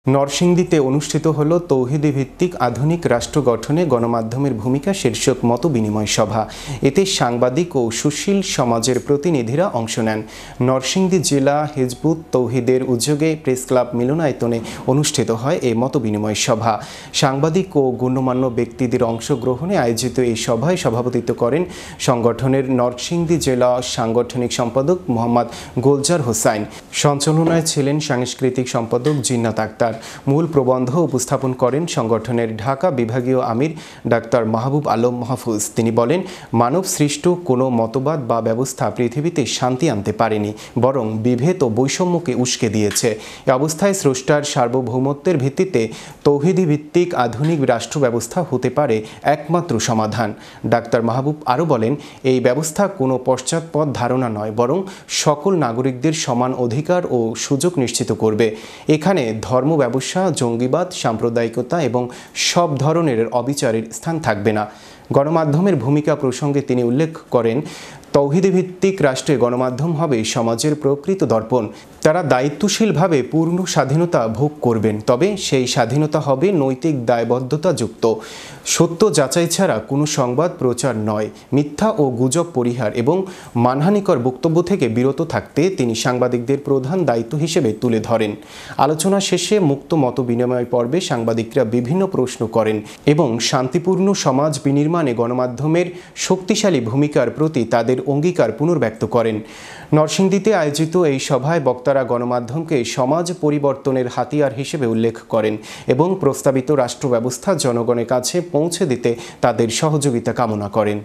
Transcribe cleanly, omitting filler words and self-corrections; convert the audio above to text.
নরসিংদীতে অনুষ্ঠিত হল তৌহিদি ভিত্তিক আধুনিক রাষ্ট্র গঠনে গণমাধ্যমের ভূমিকা শীর্ষক মতবিনিময় সভা। এতে সাংবাদিক ও সুশীল সমাজের প্রতিনিধিরা অংশ নেন। নরসিংদী জেলা হিজবুত তৌহিদের উদ্যোগে প্রেস ক্লাব মিলনায়তনে অনুষ্ঠিত হয় এই মতবিনিময় সভা। সাংবাদিক ও গণ্যমান্য ব্যক্তিদের অংশগ্রহণে আয়োজিত এই সভায় সভাপতিত্ব করেন সংগঠনের নরসিংদী জেলা সাংগঠনিক সম্পাদক মোহাম্মদ গোলজার হোসাইন। সঞ্চালনায় ছিলেন সাংস্কৃতিক সম্পাদক জিন্নাত আক্তার। মূল প্রবন্ধ উপস্থাপন করেন সংগঠনের ঢাকা বিভাগীয় আমির ডাক্তার মাহবুব আলম মাহফুজ। তিনি বলেন, মানব সৃষ্ট কোনো মতবাদ বা ব্যবস্থা পৃথিবীতে শান্তি আনতে পারেনি, বরং বিভেদ ও বৈষম্যকে উস্কে দিয়েছে। এ অবস্থায় স্রষ্টার সার্বভৌমত্বের ভিত্তিতে তৌহিদি ভিত্তিক আধুনিক রাষ্ট্র ব্যবস্থা হতে পারে একমাত্র সমাধান। ডাক্তার মাহবুব আরও বলেন, এই ব্যবস্থা কোনো পশ্চাৎপদ ধারণা নয়, বরং সকল নাগরিকদের সমান অধিকার ও সুযোগ নিশ্চিত করবে। এখানে ধর্ম, ব্যবসা, জঙ্গিবাদ, সাম্প্রদায়িকতা এবং সব ধরনের অবিচারের স্থান থাকবে না। গণমাধ্যমের ভূমিকা প্রসঙ্গে তিনি উল্লেখ করেন, তৌহিদি ভিত্তিক রাষ্ট্রে গণমাধ্যম হবে সমাজের প্রকৃত দর্পণ। তারা দায়িত্বশীলভাবে পূর্ণ স্বাধীনতা ভোগ করবেন, তবে সেই স্বাধীনতা হবে নৈতিক দায়বদ্ধতাযুক্ত। সত্য যাচাই ছাড়া কোনো সংবাদ প্রচার নয়। মিথ্যা ও গুজব পরিহার এবং মানহানিকর বক্তব্য থেকে বিরত থাকতে তিনি সাংবাদিকদের প্রধান দায়িত্ব হিসেবে তুলে ধরেন। আলোচনা শেষে মুক্ত মত বিনিময় পর্বে সাংবাদিকরা বিভিন্ন প্রশ্ন করেন এবং শান্তিপূর্ণ সমাজ বিনির্মাণে গণমাধ্যমের শক্তিশালী ভূমিকার প্রতি তাদের অঙ্গীকার পুনর্ব্যক্ত করেন। নরসিংদীতে আয়োজিত এই সভায় বক্তারা গণমাধ্যমকে সমাজ পরিবর্তনের হাতিয়ার হিসেবে উল্লেখ করেন এবং প্রস্তাবিত রাষ্ট্র ব্যবস্থা জনগণের কাছে পৌঁছে দিতে তাদের সহযোগিতা কামনা করেন।